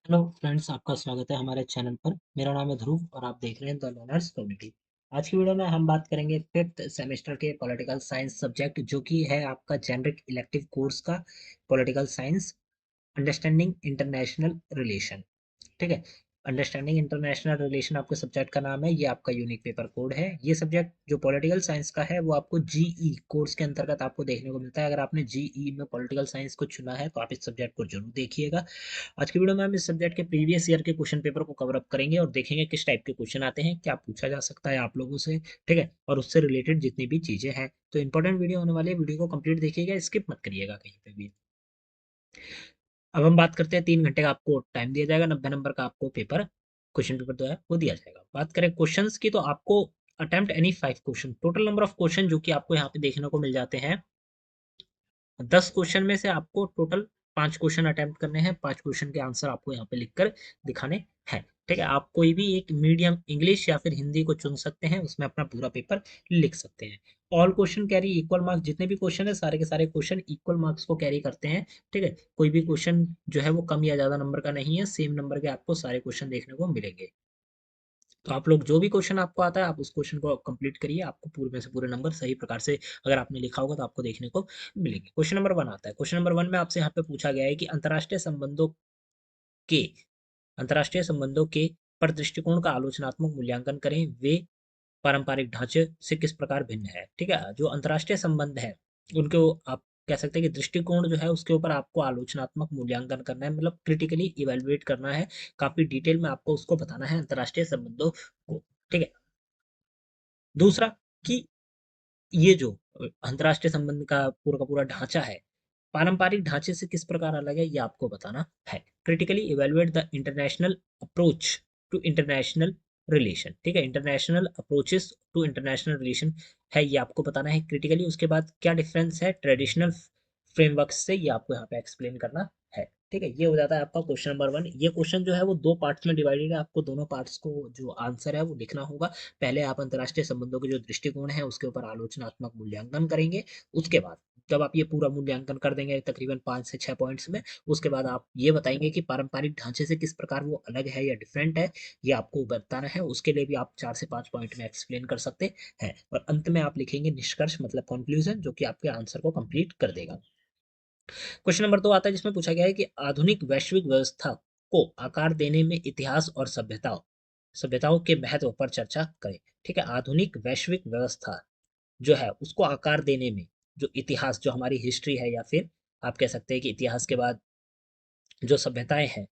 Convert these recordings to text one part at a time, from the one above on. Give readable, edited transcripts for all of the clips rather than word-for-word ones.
Hello friends, आपका स्वागत है हमारे चैनल पर। मेरा नाम है ध्रुव और आप देख रहे हैं द लर्नर्स कम्युनिटी। आज की वीडियो में हम बात करेंगे फिफ्थ सेमेस्टर के पॉलिटिकल साइंस सब्जेक्ट, जो कि है आपका जेनरिक इलेक्टिव कोर्स का political science, understanding international relation. ठीक है। अंडरस्टैंडिंग इंटरनेशनल रिलेशन आपके सब्जेक्ट का नाम है, ये आपका यूनिक पेपर कोड है। ये सब्जेक्ट जो पॉलिटिकल साइंस का है वो आपको जीई कोर्स के अंतर्गत आपको देखने को मिलता है। अगर आपने जीई में पॉलिटिकल साइंस को चुना है तो आप इस सब्जेक्ट को जरूर देखिएगा। आज की वीडियो में हम इस सब्जेक्ट के प्रीवियस ईयर के क्वेश्चन पेपर को कवर अप करेंगे और देखेंगे किस टाइप के क्वेश्चन आते हैं, क्या पूछा जा सकता है आप लोगों से। ठीक है, और उससे रिलेटेड जितनी भी चीजें हैं। तो इंपॉर्टेंट वीडियो होने वाली है, वीडियो को कंप्लीट देखिएगा, स्किप मत करिएगा कहीं पे भी। अब हम बात करते हैं, 3 घंटे का आपको टाइम दिया जाएगा, 90 नंबर का आपको पेपर, क्वेश्चन पेपर जो है वो दिया जाएगा। बात करें क्वेश्चंस की, तो आपको attempt any 5 question, total number of question जो कि आपको यहाँ पे देखने को मिल जाते हैं 10 क्वेश्चन में से आपको टोटल 5 क्वेश्चन अटेम्प्ट करने हैं। 5 क्वेश्चन के आंसर आपको यहाँ पे लिखकर दिखाने हैं। ठीक है, आप कोई भी एक मीडियम इंग्लिश या फिर हिंदी को चुन सकते हैं, उसमें अपना पूरा पेपर लिख सकते हैं। All question carry equal marks, जितने भी क्वेश्चन है सारे के सारे क्वेश्चन इक्वल मार्क्स को कैरी करते हैं। ठीक है, कोई भी क्वेश्चन जो है वो कम या ज्यादा नंबर का नहीं है, सेम नंबर के आपको सारे क्वेश्चन देखने को मिलेंगे। तो आप लोग जो भी क्वेश्चन आपको आता है आप उस क्वेश्चन को कंप्लीट करिए, आपको पूरे में से पूरे नंबर सही प्रकार से अगर आपने लिखा होगा तो आपको देखने को मिलेंगे। क्वेश्चन नंबर 1 आता है। क्वेश्चन नंबर 1 में आपसे यहाँ पे पूछा गया है कि के अंतर्राष्ट्रीय संबंधों के पर दृष्टिकोण का आलोचनात्मक मूल्यांकन करें, वे पारंपरिक ढांचे से किस प्रकार भिन्न है। ठीक है, जो अंतर्राष्ट्रीय संबंध है उनको आप कह सकते हैं कि दृष्टिकोण जो है उसके ऊपर आपको आलोचनात्मक मूल्यांकन करना है, मतलब क्रिटिकली इवेलुएट करना है। काफी डिटेल में आपको उसको बताना है अंतर्राष्ट्रीय संबंधों को। ठीक है। दूसरा कि ये जो अंतर्राष्ट्रीय संबंध का पूरा ढांचा है, पारंपरिक ढांचे से किस प्रकार अलग है, ये आपको बताना है। Critically evaluate the international approach to international relation. ठीक है, international approaches to international relation है, ये आपको बताना है क्रिटिकली। उसके बाद क्या डिफरेंस है ट्रेडिशनल फ्रेमवर्क से, ये आपको यहाँ पे एक्सप्लेन करना है। ठीक है, ये हो जाता है आपका क्वेश्चन नंबर 1। ये क्वेश्चन जो है वो 2 पार्ट्स में डिवाइडेड है, आपको दोनों पार्ट्स को जो आंसर है वो लिखना होगा। पहले आप अंतर्राष्ट्रीय संबंधों के जो दृष्टिकोण है उसके ऊपर आलोचनात्मक मूल्यांकन करेंगे। उसके बाद जब आप ये पूरा मूल्यांकन कर देंगे तकरीबन 5 से 6 पॉइंट्स में, उसके बाद आप ये बताएंगे कि पारंपरिक ढांचे से किस प्रकार वो अलग है या डिफरेंट है, ये आपको बताना है। उसके लिए भी आप 4 से 5 पॉइंट में एक्सप्लेन कर सकते हैं, और अंत में आप लिखेंगे निष्कर्ष, मतलब कंक्लूजन, जो कि आपके आंसर को कंप्लीट कर देगा। क्वेश्चन नंबर 2 आता है, जिसमें पूछा गया है कि आधुनिक वैश्विक व्यवस्था को आकार देने में इतिहास और सभ्यताओं के महत्व पर चर्चा करें। ठीक है, आधुनिक वैश्विक व्यवस्था जो है उसको आकार देने में जो इतिहास, जो हमारी हिस्ट्री है, या फिर आप कह सकते हैं कि इतिहास के बाद जो सभ्यताएं हैं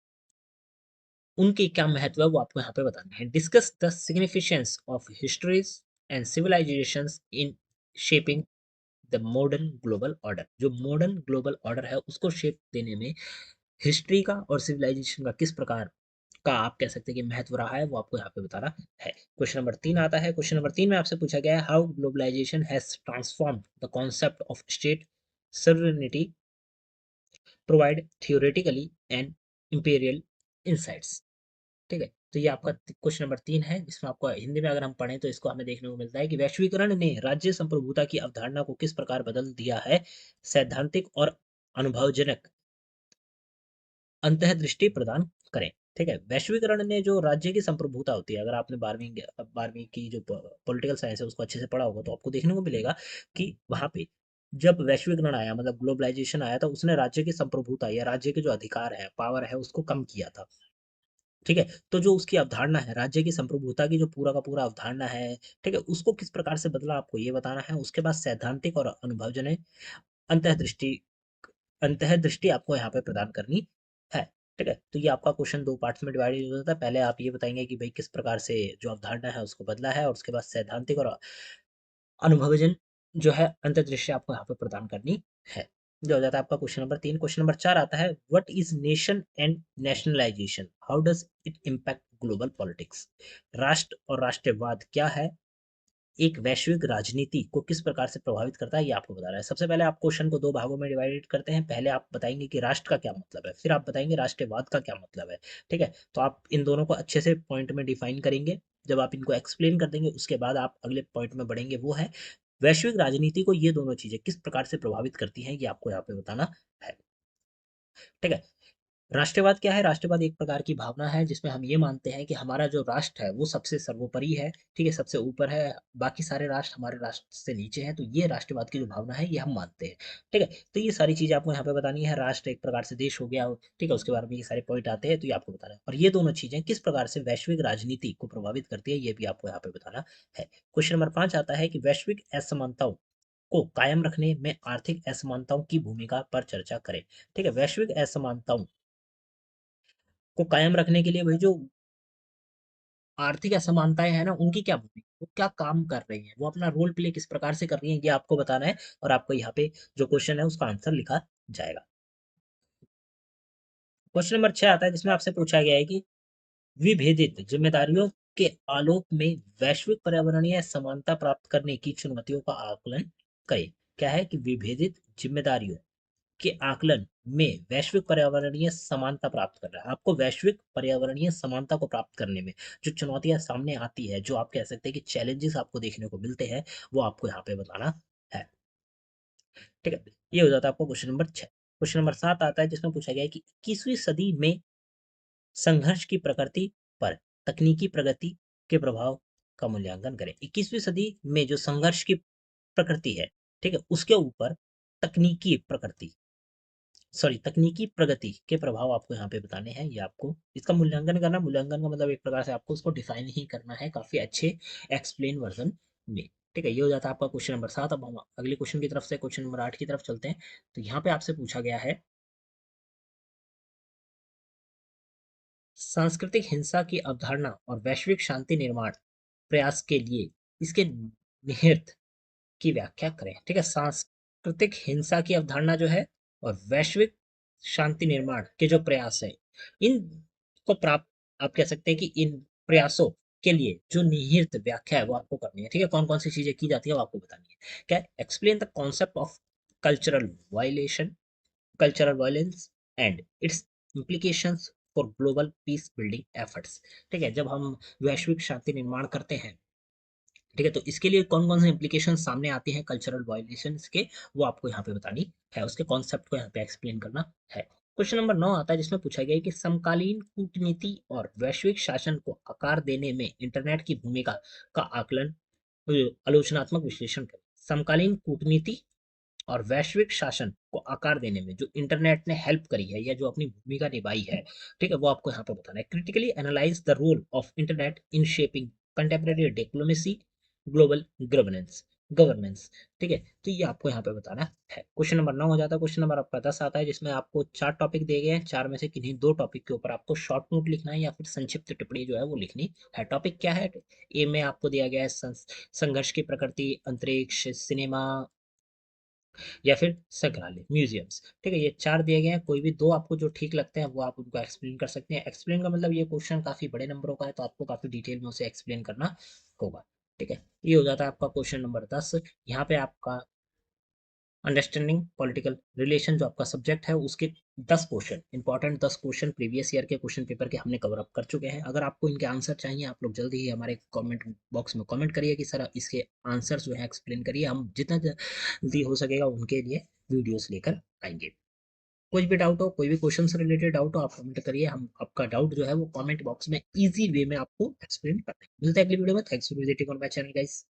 उनकी क्या महत्व है वो आपको यहाँ पे बताना है। Discuss the significance of histories and civilisations in shaping the modern global order. जो मॉडर्न ग्लोबल ऑर्डर है उसको शेप देने में हिस्ट्री का और सिविलाइजेशन का किस प्रकार का आप कह सकते हैं कि महत्व रहा है, वो आपको यहाँ पे बताना है। क्वेश्चन नंबर 3 आता है। क्वेश्चन नंबर 3 में आपसे पूछा गया है how globalisation has transformed the concept of state sovereignty, provide theoretically and empirical insights. ठीक है, तो ये आपका क्वेश्चन नंबर 3 है, जिसमें आपको हिंदी में अगर हम पढ़ें तो इसको हमें देखने को मिलता है कि वैश्वीकरण ने राज्य संप्रभुता की अवधारणा को किस प्रकार बदल दिया है, सैद्धांतिक और अनुभवजनक अंतर्दृष्टि प्रदान करें। ठीक है, वैश्वीकरण ने जो राज्य की संप्रभुता होती है, अगर आपने 12वीं की जो पॉलिटिकल साइंस है उसको अच्छे से पढ़ा होगा तो आपको देखने को मिलेगा कि वहां पे जब वैश्वीकरण आया, मतलब ग्लोबलाइजेशन आया, तो उसने राज्य की संप्रभुता या राज्य के जो अधिकार है, पावर है, उसको कम किया था। ठीक है, तो जो उसकी अवधारणा है राज्य की संप्रभुता की, जो पूरा का पूरा अवधारणा है, ठीक है, उसको किस प्रकार से बदला आपको ये बताना है। उसके बाद सैद्धांतिक और अनुभवजन्य अंतर्दृष्टि अंतर्दृष्टि आपको यहाँ पे प्रदान करनी है। ठीक है, तो ये आपका क्वेश्चन 2 पार्ट्स में डिवाइडेड हो जाता है। पहले आप ये बताएंगे कि भाई किस प्रकार से जो अवधारणा है उसको बदला है, और उसके बाद सैद्धांतिक और अनुभवजन जो है अंतर्दृष्टि आपको यहाँ पे प्रदान करनी है। जो हो जाता है आपका क्वेश्चन नंबर 3। क्वेश्चन नंबर 4 आता है, what is nation and nationalisation, how does it impact global politics. राष्ट्र और राष्ट्रवाद क्या है, एक वैश्विक राजनीति को किस प्रकार से प्रभावित करता है, ये आपको बता रहा है। सबसे पहले आप क्वेश्चन को 2 भागों में डिवाइडेड करते हैं। पहले आप बताएंगे कि राष्ट्र का क्या मतलब है, फिर आप बताएंगे राष्ट्रवाद का क्या मतलब है। ठीक है, तो आप इन दोनों को अच्छे से पॉइंट में डिफाइन करेंगे। जब आप इनको एक्सप्लेन कर देंगे उसके बाद आप अगले पॉइंट में बढ़ेंगे, वो है वैश्विक राजनीति को ये दोनों चीजें किस प्रकार से प्रभावित करती हैं, ये आपको यहाँ पे बताना है। ठीक है, राष्ट्रवाद क्या है? राष्ट्रवाद एक प्रकार की भावना है जिसमें हम ये मानते हैं कि हमारा जो राष्ट्र है वो सबसे सर्वोपरि है, ठीक है? सबसे ऊपर है, बाकी सारे राष्ट्र हमारे राष्ट्र से नीचे हैं, तो ये राष्ट्रवाद की जो भावना है ये हम मानते हैं, ठीक है? तो ये सारी चीज़ें आपको यहाँ पे बतानी है। राष्ट्र एक प्रकार से देश हो गया, ठीक है? उसके बारे में ये सारे पॉइंट आते हैं, तो ये आपको बताना है। और ये दोनों चीज़ें किस प्रकार से वैश्विक राजनीति को प्रभावित करती है, ये भी आपको यहाँ पे बताना है। क्वेश्चन नंबर 5 आता है कि वैश्विक असमानताओं को कायम रखने में आर्थिक असमानताओं की भूमिका पर चर्चा करें, ठीक है? वैश्विक असमानताओं को कायम रखने के लिए भाई जो आर्थिक असमानताएं हैं ना उनकी क्या भूमिका, वो क्या काम कर रही है, वो अपना रोल प्ले किस प्रकार से कर रही है, ये आपको बताना है। और आपको यहाँ पे जो क्वेश्चन है उसका आंसर लिखा जाएगा। क्वेश्चन नंबर 6 आता है जिसमें आपसे पूछा गया है कि विभेदित जिम्मेदारियों के आलोक में वैश्विक पर्यावरणीय समानता प्राप्त करने की चुनौतियों का आकलन करें। क्या है कि विभेदित जिम्मेदारियों के आकलन में वैश्विक पर्यावरणीय समानता प्राप्त कर रहा है। आपको वैश्विक पर्यावरणीय समानता को प्राप्त करने में जो चुनौतियां सामने आती है, जो आप कह सकते हैं कि चैलेंजेस आपको देखने को मिलते हैं, वो आपको यहाँ पे बताना है, ठीक है? ये हो जाता है आपको क्वेश्चन नंबर 6। क्वेश्चन नंबर 7 आता है जिसमें पूछा गया है कि 21वीं सदी में संघर्ष की प्रकृति पर तकनीकी प्रगति के प्रभाव का मूल्यांकन करें। 21वीं सदी में जो संघर्ष की प्रकृति है, ठीक है, उसके ऊपर तकनीकी प्रकृति तकनीकी प्रगति के प्रभाव आपको यहाँ पे बताने हैं। ये आपको इसका मूल्यांकन करना, मूल्यांकन का मतलब एक प्रकार से आपको उसको डिफाइन ही करना है काफी अच्छे एक्सप्लेन वर्जन में, ठीक है? ये हो जाता है आपका क्वेश्चन नंबर 7। अब हम अगले क्वेश्चन की तरफ से क्वेश्चन नंबर 8 की तरफ चलते हैं। तो यहाँ पे आपसे पूछा गया है सांस्कृतिक हिंसा की अवधारणा और वैश्विक शांति निर्माण प्रयास के लिए इसके निहित की व्याख्या करें, ठीक है? सांस्कृतिक हिंसा की अवधारणा जो है और वैश्विक शांति निर्माण के जो प्रयास है, इन को प्राप्त, आप कह सकते हैं कि इन प्रयासों के लिए जो निहित व्याख्या है वो आपको करनी है, ठीक है? कौन कौन सी चीजें की जाती है वो आपको बतानी है। क्या? Explain the concept of cultural violation, cultural violence and it's implications for global peace building efforts, ठीक है? जब हम वैश्विक शांति निर्माण करते हैं, ठीक है, तो इसके लिए कौन कौन से इंप्लीकेशन सामने आते हैं कल्चरल वायलेशंस के, वो आपको यहाँ पे बतानी है, उसके कॉन्सेप्ट को यहाँ पे एक्सप्लेन करना है। क्वेश्चन नंबर 9 आता है जिसमें पूछा गया है कि समकालीन कूटनीति और वैश्विक शासन को आकार देने में इंटरनेट की भूमिका का आकलन, आलोचनात्मक विश्लेषण करें। समकालीन कूटनीति और वैश्विक शासन को आकार देने में जो इंटरनेट ने हेल्प करी है या जो अपनी भूमिका निभाई है, ठीक है, वो आपको यहाँ पे बताना है। Critically analyse the role of internet in shaping contemporary diplomacy, global governance governance, ठीक है? तो ये आपको यहाँ पे बताना है। क्वेश्चन नंबर 9 हो जाता है। क्वेश्चन नंबर आपका 10 आता है जिसमें आपको 4 टॉपिक दिए गए हैं, 4 में से किन्हीं 2 टॉपिक के ऊपर आपको शॉर्ट नोट लिखना है या फिर संक्षिप्त टिप्पणी जो है वो लिखनी है। टॉपिक क्या है? ए में आपको दिया गया है संघर्ष की प्रकृति, अंतरिक्ष, सिनेमा या फिर संग्रहालय, म्यूजियम्स, ठीक है? ये 4 दिए गए हैं, कोई भी 2 आपको जो ठीक लगते हैं वो आप उनको एक्सप्लेन कर सकते हैं। एक्सप्लेन का मतलब ये क्वेश्चन काफी बड़े नंबरों का है तो आपको काफी डिटेल में उसे एक्सप्लेन करना होगा, ठीक है? ये हो जाता है आपका क्वेश्चन नंबर 10। यहाँ पे आपका अंडरस्टैंडिंग पॉलिटिकल रिलेशन जो आपका सब्जेक्ट है उसके 10 question, important 10 question previous year के क्वेश्चन पेपर के हमने कवर अप कर चुके हैं। अगर आपको इनके आंसर चाहिए आप लोग जल्दी ही हमारे कमेंट बॉक्स में कमेंट करिए कि सर इसके आंसर्स जो है एक्सप्लेन करिए, हम जितना जल्दी हो सकेगा उनके लिए वीडियोस लेकर आएंगे। कुछ भी डाउट हो, कोई भी क्वेश्चन से रिलेटेड डाउट हो, आप कमेंट करिए, हम आपका डाउट जो है वो कमेंट बॉक्स में इजी वे में आपको एक्सप्लेन कर देंगे। मिलते हैं अगली वीडियो में। Thanks for visiting on my channel guys.